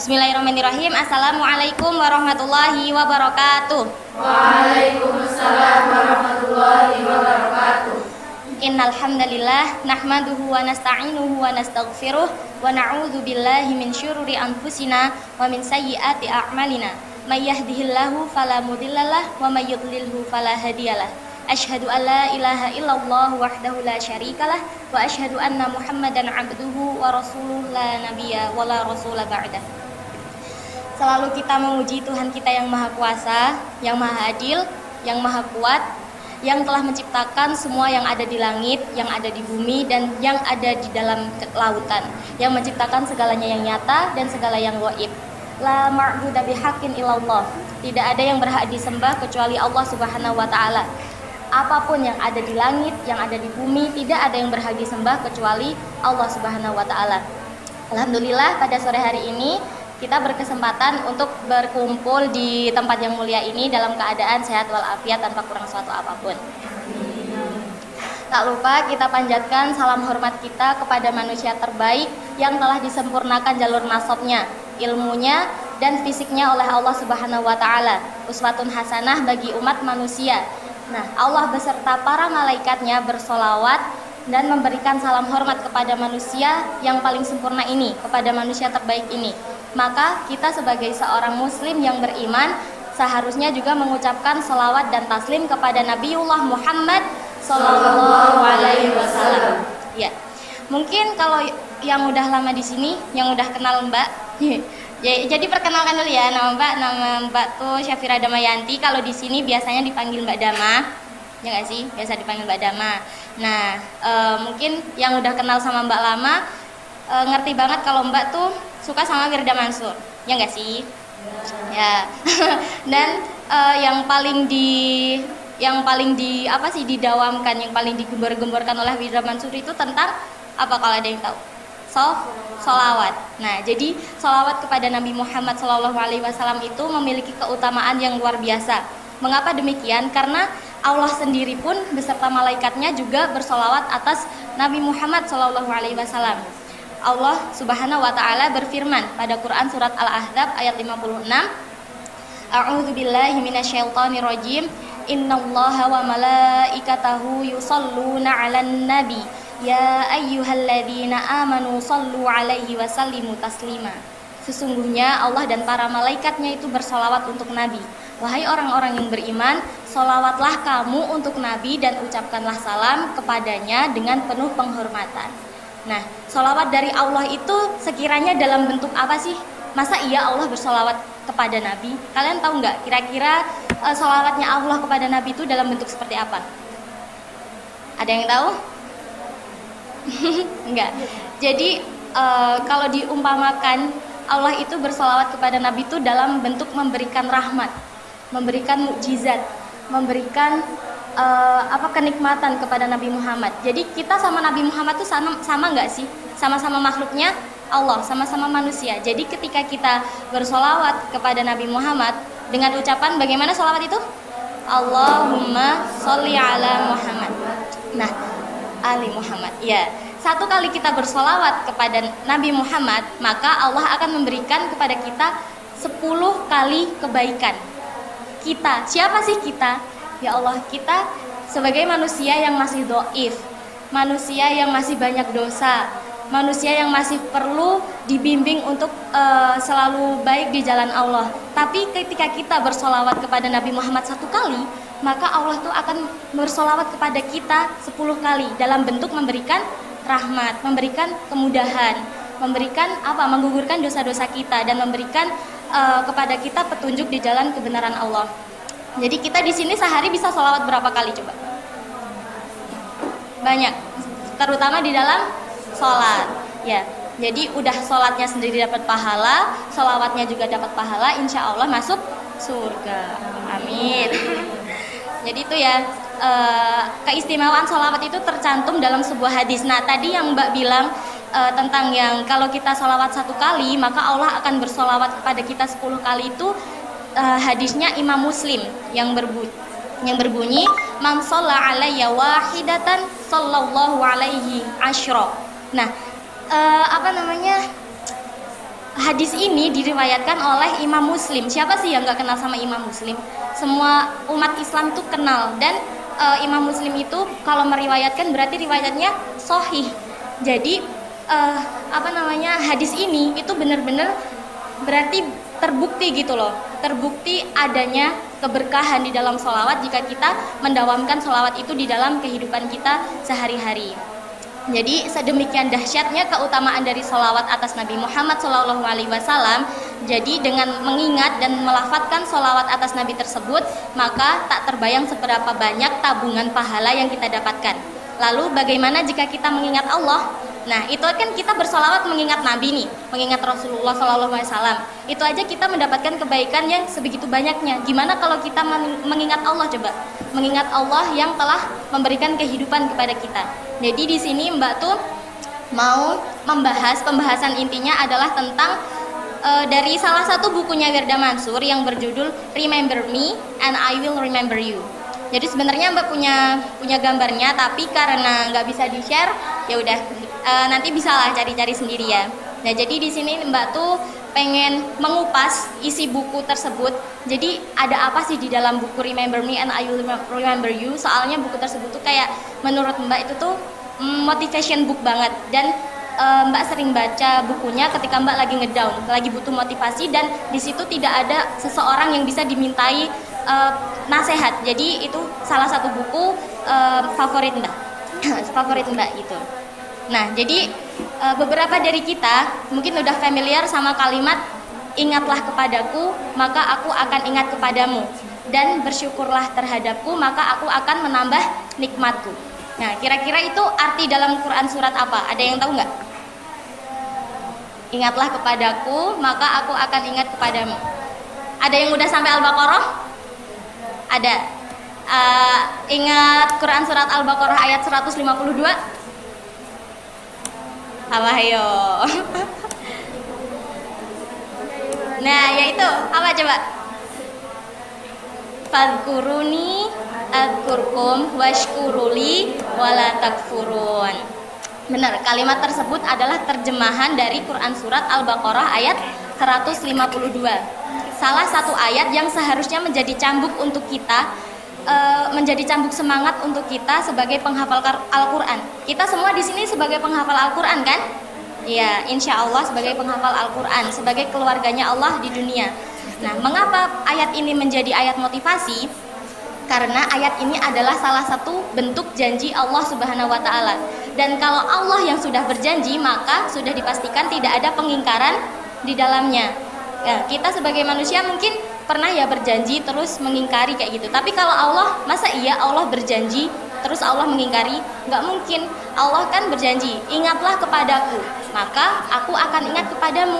Bismillahirrahmanirrahim. Assalamualaikum warahmatullahi wabarakatuh. Waalaikumsalam warahmatullahi wabarakatuh. Innal hamdalillah nahmaduhu wa nasta'inuhu wa nastaghfiruh wa na'udzu billahi min syururi anfusina wa min sayyiati a'malina. May yahdihillahu fala mudhillalah wa may yudlilhu fala hadiyalah. Asyhadu an la ilaha illallah wahdahu la syarikalah wa asyhadu anna Muhammadan 'abduhu wa rasuluhu la nabiyya wa la rasula ba'dah. Selalu kita memuji Tuhan kita yang Maha Kuasa, yang Maha Adil, yang Maha Kuat, yang telah menciptakan semua yang ada di langit, yang ada di bumi, dan yang ada di dalam lautan, yang menciptakan segalanya yang nyata dan segala yang gaib. La ma'budu bihaqqin illallah. Tidak ada yang berhak disembah kecuali Allah Subhanahu wa taala. Apapun yang ada di langit, yang ada di bumi, tidak ada yang berhak disembah kecuali Allah Subhanahu wa taala. Alhamdulillah pada sore hari ini kita berkesempatan untuk berkumpul di tempat yang mulia ini dalam keadaan sehat walafiat tanpa kurang suatu apapun. Tak lupa kita panjatkan salam hormat kita kepada manusia terbaik yang telah disempurnakan jalur nasabnya, ilmunya, dan fisiknya oleh Allah Subhanahu wa taala, uswatun hasanah bagi umat manusia. Nah, Allah beserta para malaikatnya bersolawat dan memberikan salam hormat kepada manusia yang paling sempurna ini, kepada manusia terbaik ini. Maka kita sebagai seorang muslim yang beriman seharusnya juga mengucapkan salawat dan taslim kepada Nabiullah Muhammad Sallallahu Alaihi Wasallam. Ya, mungkin kalau yang udah lama di sini, yang udah kenal Mbak, ya, jadi perkenalkan dulu ya, nama Mbak tuh Syafira Damayanti. Kalau di sini biasanya dipanggil Mbak Dama, ya nggak sih? Biasa dipanggil Mbak Dama. Nah, mungkin yang udah kenal sama Mbak lama ngerti banget kalau Mbak tuh suka sama Wirda Mansur, ya nggak sih? Ya. Dan yang paling di apa sih didawamkan, yang paling digembor-gemborkan oleh Wirda Mansur itu tentang apa kalau ada yang tahu? Sholawat. Nah, jadi sholawat kepada Nabi Muhammad SAW itu memiliki keutamaan yang luar biasa. Mengapa demikian? Karena Allah sendiri pun beserta malaikatnya juga bersholawat atas Nabi Muhammad SAW. Allah Subhanahu wa taala berfirman pada Quran surat Al-Ahzab ayat 56, A'udzu billahi minasyaitonir rajim. Innallaha wa malaikatahu yusholluna 'alan nabi ya ayyuhalladzina amanu shallu 'alaihi wa sallimu taslima. Sesungguhnya Allah dan para malaikatnya itu bersolawat untuk Nabi. Wahai orang-orang yang beriman, solawatlah kamu untuk Nabi dan ucapkanlah salam kepadanya dengan penuh penghormatan. Nah, solawat dari Allah itu sekiranya dalam bentuk apa sih? Masa iya Allah bersolawat kepada Nabi? Kalian tahu nggak kira-kira solawatnya Allah kepada Nabi itu dalam bentuk seperti apa? Ada yang tahu? Enggak. Jadi kalau diumpamakan Allah itu bersolawat kepada Nabi itu dalam bentuk memberikan rahmat, memberikan mukjizat, memberikan kenikmatan kepada Nabi Muhammad. Jadi kita sama Nabi Muhammad itu sama nggak sih? Sama-sama makhluknya Allah, sama-sama manusia. Jadi ketika kita bersolawat kepada Nabi Muhammad dengan ucapan bagaimana solawat itu? Allahumma sholli ala Muhammad. Nah, Ali Muhammad. Ya, satu kali kita bersolawat kepada Nabi Muhammad, maka Allah akan memberikan kepada kita 10 kali kebaikan. Kita, siapa sih kita? Ya Allah, kita sebagai manusia yang masih dhaif, manusia yang masih banyak dosa, manusia yang masih perlu dibimbing untuk selalu baik di jalan Allah. Tapi ketika kita bersolawat kepada Nabi Muhammad 1 kali, maka Allah tuh akan bersolawat kepada kita 10 kali dalam bentuk memberikan rahmat, memberikan kemudahan, memberikan menggugurkan dosa-dosa kita dan memberikan kepada kita petunjuk di jalan kebenaran Allah. Jadi kita di sini sehari bisa sholawat berapa kali coba? Banyak, terutama di dalam sholat. Ya, jadi udah sholatnya sendiri dapat pahala, sholawatnya juga dapat pahala, insya Allah masuk surga. Amin. Jadi itu ya, keistimewaan sholawat itu tercantum dalam sebuah hadis. Nah tadi yang Mbak bilang tentang yang kalau kita sholawat 1 kali maka Allah akan bersolawat kepada kita 10 kali itu. Hadisnya Imam Muslim yang berbunyi man shalla alayya wahidatan sallallahu alaihi asyra. Nah, hadis ini diriwayatkan oleh Imam Muslim. Siapa sih yang nggak kenal sama Imam Muslim? Semua umat Islam itu kenal. Dan Imam Muslim itu kalau meriwayatkan berarti riwayatnya sahih. Jadi hadis ini itu benar-benar berarti terbukti gitu loh. Terbukti adanya keberkahan di dalam sholawat jika kita mendawamkan sholawat itu di dalam kehidupan kita sehari-hari. Jadi sedemikian dahsyatnya keutamaan dari sholawat atas Nabi Muhammad SAW. Jadi dengan mengingat dan melafadzkan sholawat atas Nabi tersebut, maka tak terbayang seberapa banyak tabungan pahala yang kita dapatkan. Lalu bagaimana jika kita mengingat Allah? Nah, itu kan kita bersolawat mengingat Nabi nih, mengingat Rasulullah SAW. Itu aja kita mendapatkan kebaikan yang sebegitu banyaknya. Gimana kalau kita mengingat Allah coba? Mengingat Allah yang telah memberikan kehidupan kepada kita. Jadi di sini Mbak tuh mau membahas, pembahasan intinya adalah tentang dari salah satu bukunya Wirda Mansur yang berjudul Remember Me and I Will Remember You. Jadi sebenarnya Mbak punya gambarnya, tapi karena nggak bisa di-share, ya udah nanti bisalah cari-cari sendiri ya. Nah, jadi di sini Mbak tuh pengen mengupas isi buku tersebut. Jadi ada apa sih di dalam buku Remember Me and I Will Remember You? Soalnya buku tersebut tuh kayak menurut Mbak itu tuh motivation book banget, dan Mbak sering baca bukunya ketika Mbak lagi ngedown, lagi butuh motivasi, dan di situ tidak ada seseorang yang bisa dimintai nasihat. Jadi itu salah satu buku favorit Mbak gitu. Nah, jadi beberapa dari kita mungkin udah familiar sama kalimat ingatlah kepadaku maka aku akan ingat kepadamu, dan bersyukurlah terhadapku maka aku akan menambah nikmatku. Nah, kira-kira itu arti dalam Quran surat apa? Ada yang tahu nggak? Ingatlah kepadaku maka aku akan ingat kepadamu. Ada yang udah sampai Al-Baqarah? Ada. Ingat Quran surat Al-Baqarah ayat 152? Apa ayo? Nah, yaitu apa coba? Fadkuruni adkurkum washkuruli wala takfurun. Benar, kalimat tersebut adalah terjemahan dari Quran surat Al-Baqarah ayat 152. Salah satu ayat yang seharusnya menjadi cambuk untuk kita, menjadi cambuk semangat untuk kita sebagai penghafal Al-Quran. Kita semua di sini sebagai penghafal Al-Quran kan? Ya, insya Allah sebagai penghafal Al-Quran, sebagai keluarganya Allah di dunia. Nah, mengapa ayat ini menjadi ayat motivasi? Karena ayat ini adalah salah satu bentuk janji Allah Subhanahu wa Ta'ala. Dan kalau Allah yang sudah berjanji, maka sudah dipastikan tidak ada pengingkaran di dalamnya. Nah, kita sebagai manusia mungkin pernah ya berjanji terus mengingkari kayak gitu. Tapi kalau Allah, masa iya Allah berjanji terus Allah mengingkari? Nggak mungkin. Allah kan berjanji, ingatlah kepadaku maka aku akan ingat kepadamu.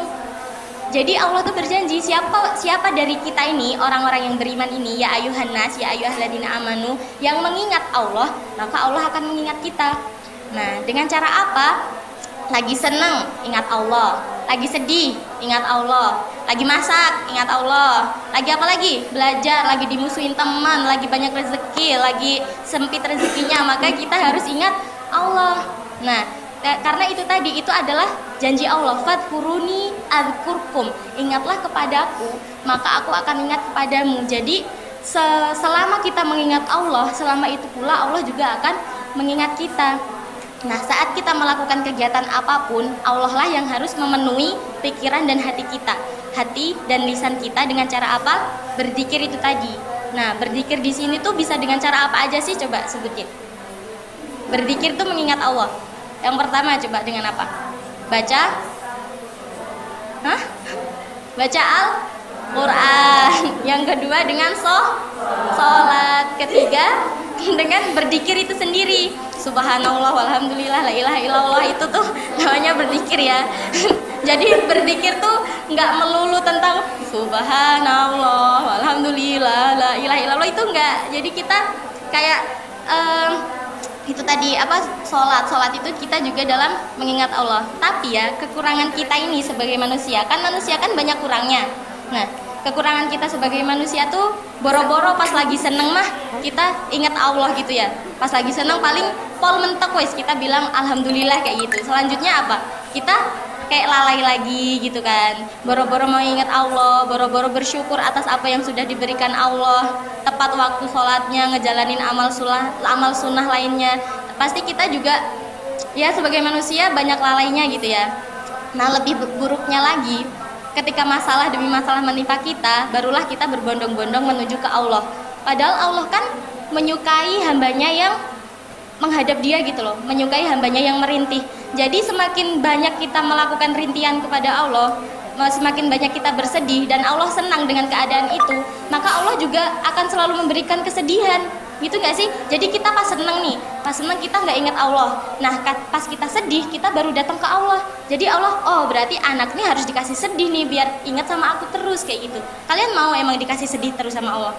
Jadi Allah tuh berjanji, siapa dari kita ini, orang-orang yang beriman ini, ya ayuhan nas, ya ayyuhalladzina amanu, yang mengingat Allah, maka Allah akan mengingat kita. Nah, dengan cara apa? Lagi seneng, ingat Allah. Lagi sedih, ingat Allah. Lagi masak, ingat Allah. Lagi apa lagi? Belajar, lagi dimusuhin teman, lagi banyak rezeki, lagi sempit rezekinya, maka kita harus ingat Allah. Nah, karena itu tadi, itu adalah janji Allah. Fadkuruni adzkurkum, ingatlah kepadaku maka aku akan ingat kepadamu. Jadi selama kita mengingat Allah, selama itu pula Allah juga akan mengingat kita. Nah, saat kita melakukan kegiatan apapun, Allah lah yang harus memenuhi pikiran dan hati kita, hati dan lisan kita dengan cara apa? Berzikir itu tadi. Nah, berzikir di sini tuh bisa dengan cara apa aja sih? Coba sebutin. Berzikir tuh mengingat Allah. Yang pertama coba dengan apa? Baca? Baca Al-Quran. Yang kedua dengan sholat. Ketiga dengan berzikir itu sendiri. Subhanallah walhamdulillah la ilaha illallah, itu tuh namanya berzikir ya. Jadi berzikir tuh nggak melulu tentang subhanallah walhamdulillah la ilaha illallah, itu nggak. Jadi kita kayak itu tadi sholat itu kita juga dalam mengingat Allah. Tapi ya, kekurangan kita ini sebagai manusia kan banyak kurangnya. Nah, kekurangan kita sebagai manusia tuh boro-boro pas lagi seneng mah kita ingat Allah gitu ya. Pas lagi seneng paling pol mentek wes kita bilang alhamdulillah kayak gitu. Selanjutnya apa? Kita kayak lalai lagi gitu kan. Boro-boro mau ingat Allah, boro-boro bersyukur atas apa yang sudah diberikan Allah, tepat waktu sholatnya, ngejalanin amal sunnah lainnya. Pasti kita juga ya sebagai manusia banyak lalainya gitu ya. Nah, lebih buruknya lagi, ketika masalah demi masalah menimpa kita, barulah kita berbondong-bondong menuju ke Allah. Padahal Allah kan menyukai hambanya yang menghadap dia gitu loh, menyukai hambanya yang merintih. Jadi semakin banyak kita melakukan rintihan kepada Allah, semakin banyak kita bersedih dan Allah senang dengan keadaan itu, maka Allah juga akan selalu memberikan kesedihan, gitu gak sih? Jadi kita pas seneng nih, pas seneng kita nggak ingat Allah. Nah pas kita sedih, kita baru datang ke Allah. Jadi Allah, oh berarti anak nih harus dikasih sedih nih biar ingat sama aku terus, kayak gitu. Kalian mau emang dikasih sedih terus sama Allah?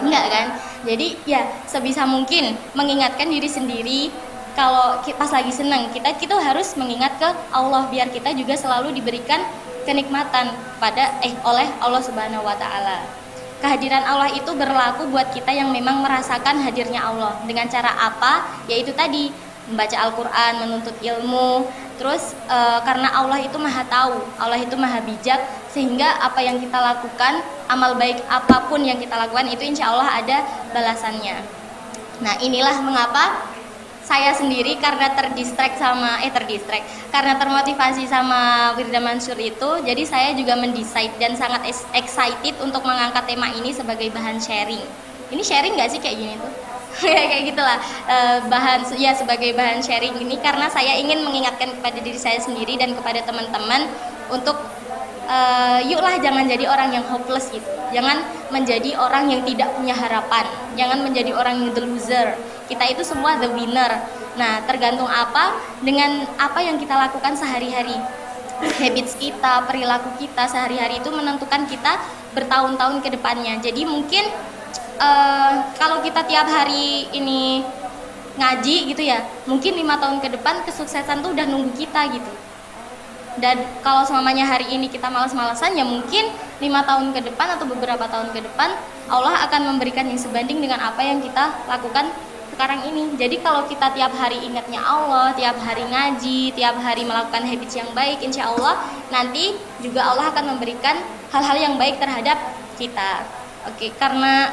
Enggak kan? Jadi ya sebisa mungkin mengingatkan diri sendiri. Kalau pas lagi senang, kita harus mengingat ke Allah biar kita juga selalu diberikan kenikmatan oleh Allah Subhanahu wa taala. Kehadiran Allah itu berlaku buat kita yang memang merasakan hadirnya Allah. Dengan cara apa? Yaitu tadi membaca Al-Qur'an, menuntut ilmu. Terus karena Allah itu Maha tahu, Allah itu Maha bijak, sehingga apa yang kita lakukan, amal baik apapun yang kita lakukan itu insya Allah ada balasannya. Nah inilah mengapa saya sendiri karena karena termotivasi sama Wirda Mansur itu, jadi saya juga mendesain dan sangat excited untuk mengangkat tema ini sebagai bahan sharing. Ini sharing nggak sih kayak gini tuh? Kayak gitulah, sebagai bahan sharing ini karena saya ingin mengingatkan kepada diri saya sendiri dan kepada teman-teman untuk yuklah jangan jadi orang yang hopeless gitu, jangan menjadi orang yang tidak punya harapan, jangan menjadi orang yang the loser. Kita itu semua the winner. Nah tergantung dengan apa yang kita lakukan sehari-hari, habits kita, perilaku kita sehari-hari itu menentukan kita bertahun-tahun ke depannya. Jadi mungkin kalau kita tiap hari ini ngaji gitu ya, mungkin 5 tahun ke depan kesuksesan tuh udah nunggu kita gitu. Dan kalau semuanya hari ini kita malas-malasan, ya mungkin 5 tahun ke depan atau beberapa tahun ke depan Allah akan memberikan yang sebanding dengan apa yang kita lakukan sekarang ini. Jadi kalau kita tiap hari ingatnya Allah, tiap hari ngaji, tiap hari melakukan habits yang baik, insya Allah nanti juga Allah akan memberikan hal-hal yang baik terhadap kita. Oke, karena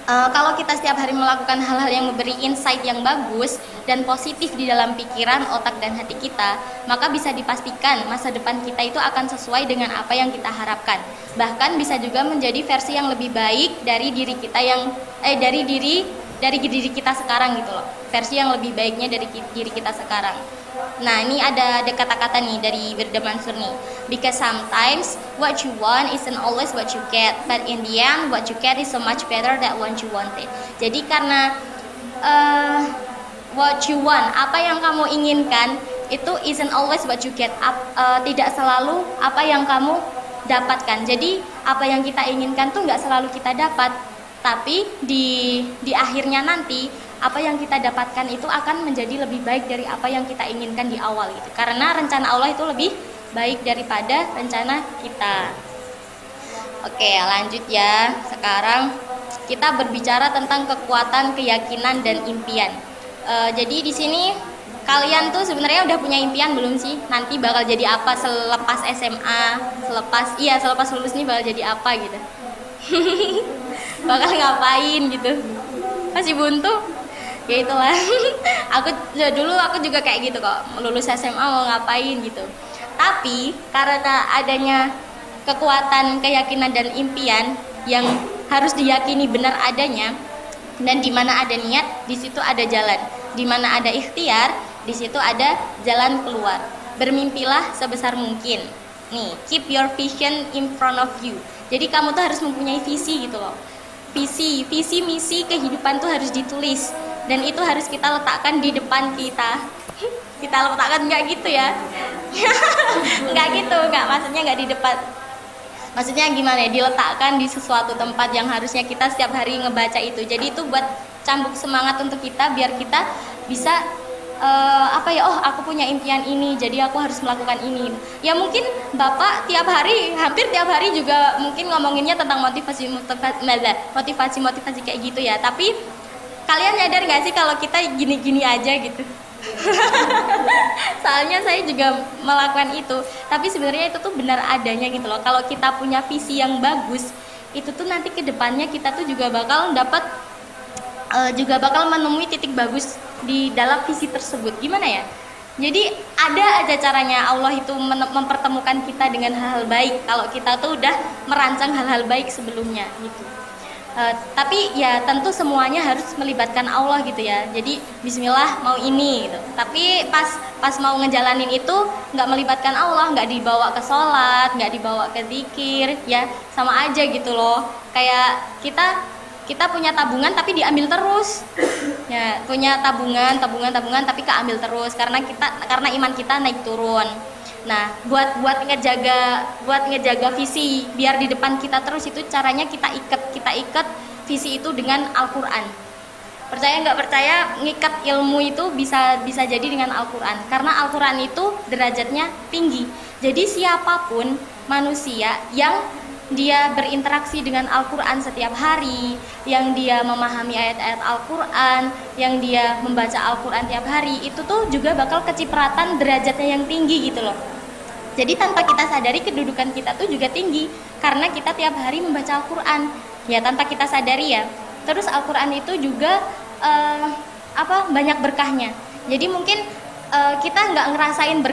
kalau kita setiap hari melakukan hal-hal yang memberi insight yang bagus dan positif di dalam pikiran, otak, dan hati kita, maka bisa dipastikan masa depan kita itu akan sesuai dengan apa yang kita harapkan. Bahkan bisa juga menjadi versi yang lebih baik dari diri kita dari diri kita sekarang gitu loh. Versi yang lebih baiknya dari diri kita sekarang. Nah, ini ada kata-kata nih dari Wirda Mansur nih. Because sometimes what you want isn't always what you get, but in the end what you get is so much better than what you wanted. Jadi karena what you want, apa yang kamu inginkan itu isn't always what you get. Tidak selalu apa yang kamu dapatkan. Jadi apa yang kita inginkan tuh nggak selalu kita dapat, tapi di akhirnya nanti apa yang kita dapatkan itu akan menjadi lebih baik dari apa yang kita inginkan di awal gitu. Karena rencana Allah itu lebih baik daripada rencana kita. Oke, lanjut ya. Sekarang kita berbicara tentang kekuatan, keyakinan, dan impian. Jadi di sini kalian tuh sebenarnya udah punya impian belum sih? Nanti bakal jadi apa selepas SMA, selepas lulus nih bakal jadi apa gitu? Bakal ngapain gitu? Masih buntu? Ya itulah. Aku juga kayak gitu kok. Lulus SMA mau ngapain gitu. Tapi karena adanya kekuatan, keyakinan, dan impian yang harus diyakini benar adanya, dan di mana ada niat, di situ ada jalan. Di mana ada ikhtiar, di situ ada jalan keluar. Bermimpilah sebesar mungkin. Nih, keep your vision in front of you. Jadi kamu tuh harus mempunyai visi gitu loh. Visi, misi kehidupan tuh harus ditulis. Dan itu harus kita letakkan di depan kita. Kita letakkan nggak gitu ya? Nggak gitu, maksudnya nggak di depan. Maksudnya gimana ya? Diletakkan di sesuatu tempat yang harusnya kita setiap hari ngebaca itu. Jadi itu buat cambuk semangat untuk kita biar kita bisa aku punya impian ini, jadi aku harus melakukan ini. Ya mungkin Bapak hampir tiap hari juga mungkin ngomonginnya tentang motivasi kayak gitu ya. Tapi kalian nyadar nggak sih kalau kita gini-gini aja gitu? Soalnya saya juga melakukan itu, tapi sebenarnya itu tuh benar adanya gitu loh. Kalau kita punya visi yang bagus, itu tuh nanti ke depannya kita tuh juga bakal menemui titik bagus di dalam visi tersebut. Gimana ya? Jadi ada aja caranya Allah itu mempertemukan kita dengan hal-hal baik kalau kita tuh udah merancang hal-hal baik sebelumnya gitu. Tapi ya tentu semuanya harus melibatkan Allah gitu ya. Jadi Bismillah mau ini gitu. Tapi pas mau ngejalanin itu nggak melibatkan Allah, nggak dibawa ke sholat, nggak dibawa ke zikir, ya sama aja gitu loh. Kayak kita punya tabungan tapi diambil terus. Ya, punya tabungan tapi keambil terus karena iman kita naik turun. Nah, buat ngejaga visi biar di depan kita terus, itu caranya kita ikat visi itu dengan Al-Qur'an. Percaya nggak percaya, ngikat ilmu itu bisa jadi dengan Al-Qur'an. Karena Al-Qur'an itu derajatnya tinggi. Jadi siapapun manusia yang dia berinteraksi dengan Al-Qur'an setiap hari, yang dia memahami ayat-ayat Al-Qur'an, yang dia membaca Al-Qur'an tiap hari, itu tuh juga bakal kecipratan derajatnya yang tinggi gitu loh. Jadi tanpa kita sadari kedudukan kita tuh juga tinggi karena kita tiap hari membaca Al-Qur'an. Ya tanpa kita sadari ya. Terus Al-Qur'an itu juga banyak berkahnya. Jadi mungkin kita nggak ngerasain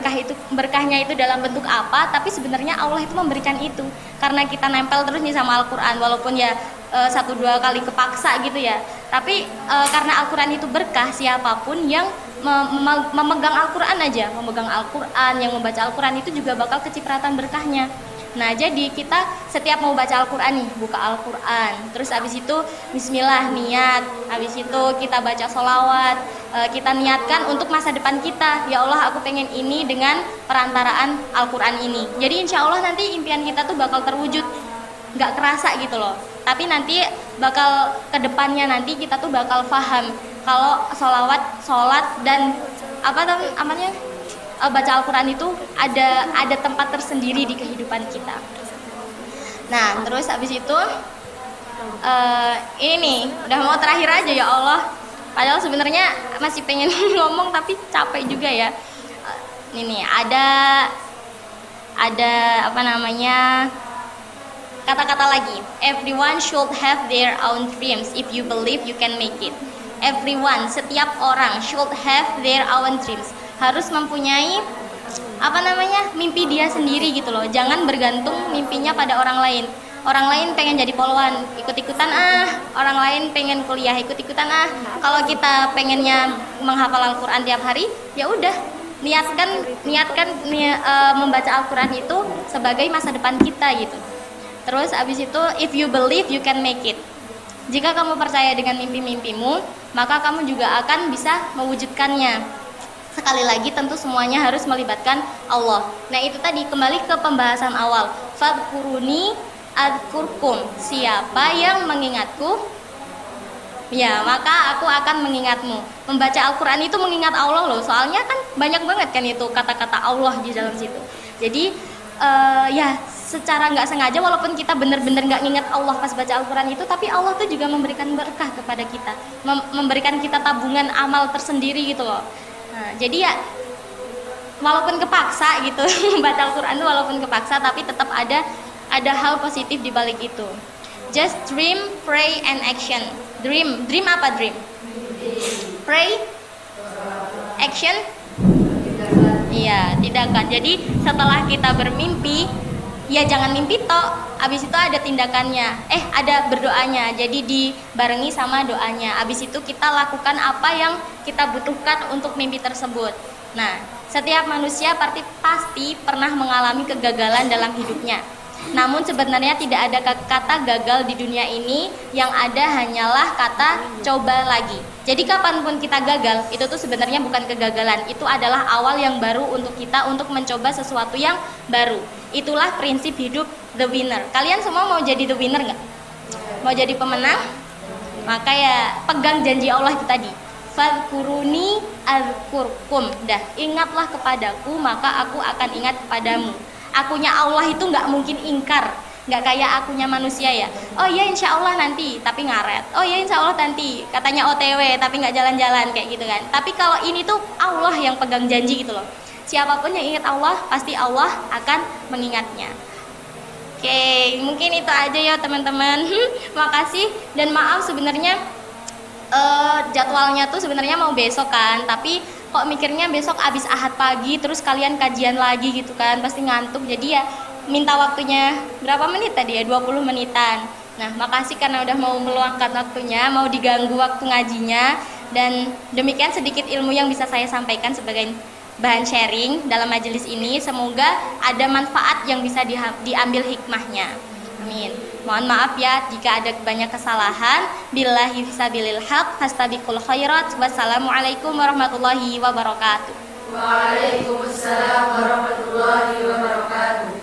berkahnya itu dalam bentuk apa, tapi sebenarnya Allah itu memberikan itu karena kita nempel terus nih sama Al-Qur'an, walaupun ya 1-2 kali kepaksa gitu ya. Tapi karena Al-Qur'an itu berkah, siapapun yang memegang Al-Qur'an yang membaca Al-Qur'an itu juga bakal kecipratan berkahnya. Nah, jadi kita setiap mau baca Al-Qur'an nih, buka Al-Qur'an, terus habis itu bismillah niat, habis itu kita baca sholawat, kita niatkan untuk masa depan kita. Ya Allah, aku pengen ini dengan perantaraan Al-Qur'an ini. Jadi insya Allah nanti impian kita tuh bakal terwujud, nggak kerasa gitu loh. Tapi nanti bakal kedepannya nanti kita tuh bakal paham kalau sholat dan baca Al-Qur'an itu ada tempat tersendiri di kehidupan kita. Nah, terus habis itu ini nih udah mau terakhir aja ya Allah. Padahal sebenarnya masih pengen ngomong tapi capek juga ya. Ini ada kata-kata lagi. Everyone should have their own dreams. If you believe you can make it. Everyone, setiap orang should have their own dreams. Harus mempunyai mimpi dia sendiri gitu loh. Jangan bergantung mimpinya pada orang lain. Orang lain pengen jadi polwan, ikut-ikutan orang lain pengen kuliah, ikut-ikutan Kalau kita pengennya menghafal Al-Qur'an tiap hari, ya udah niatkan membaca Al-Qur'an itu sebagai masa depan kita gitu. Terus abis itu if you believe you can make it. Jika kamu percaya dengan mimpi-mimpimu, maka kamu juga akan bisa mewujudkannya. Sekali lagi tentu semuanya harus melibatkan Allah. Nah, itu tadi kembali ke pembahasan awal. Fadkuruni adkurkum. Siapa yang mengingatku, ya maka aku akan mengingatmu. Membaca Al-Qur'an itu mengingat Allah loh. Soalnya kan banyak banget kan itu kata-kata Allah di dalam situ. Jadi ya secara nggak sengaja, walaupun kita benar-benar nggak nginget Allah pas baca Al-Qur'an itu, tapi Allah tuh juga memberikan berkah kepada kita, memberikan kita tabungan amal tersendiri gitu loh. Nah, jadi ya walaupun kepaksa gitu membaca Al-Qur'an itu walaupun kepaksa, tapi tetap ada hal positif di balik itu. Just dream, pray, and action. Dream apa dream? Pray, action. Iya, tindakan. Jadi setelah kita bermimpi, ya jangan mimpi tok. Abis itu ada tindakannya. Ada berdoanya. Jadi dibarengi sama doanya. Abis itu kita lakukan apa yang kita butuhkan untuk mimpi tersebut. Nah, setiap manusia pasti pernah mengalami kegagalan dalam hidupnya. Namun sebenarnya tidak ada kata gagal di dunia ini, yang ada hanyalah kata coba lagi. Jadi kapanpun kita gagal, itu tuh sebenarnya bukan kegagalan, itu adalah awal yang baru untuk kita untuk mencoba sesuatu yang baru. Itulah prinsip hidup the winner. Kalian semua mau jadi the winner nggak? Mau jadi pemenang? Maka ya pegang janji Allah itu tadi. Fadkuruni azkurkum. Ingatlah kepadaku, maka aku akan ingat kepadamu. Akunya Allah itu nggak mungkin ingkar. nggak kayak akunya manusia ya. Oh iya insya Allah nanti, tapi ngaret. Oh iya insya Allah nanti, katanya OTW tapi nggak jalan-jalan kayak gitu kan. Tapi kalau ini tuh Allah yang pegang janji gitu loh. Siapapun yang ingat Allah, pasti Allah akan mengingatnya. Oke, mungkin itu aja ya teman-teman. Makasih dan maaf sebenarnya jadwalnya tuh sebenarnya mau besok kan, tapi kok mikirnya besok abis Ahad pagi terus kalian kajian lagi gitu kan, pasti ngantuk. Jadi ya minta waktunya berapa menit tadi ya, 20 menitan. Nah, makasih karena udah mau meluangkan waktunya, mau diganggu waktu ngajinya. Dan demikian sedikit ilmu yang bisa saya sampaikan sebagai bahan sharing dalam majelis ini. Semoga ada manfaat yang bisa diambil hikmahnya. Amin. Mohon maaf ya jika ada banyak kesalahan. Billahi fisabilil haq, fastabiqul khairat. Wassalamualaikum warahmatullahi wabarakatuh. Waalaikumsalam warahmatullahi wabarakatuh.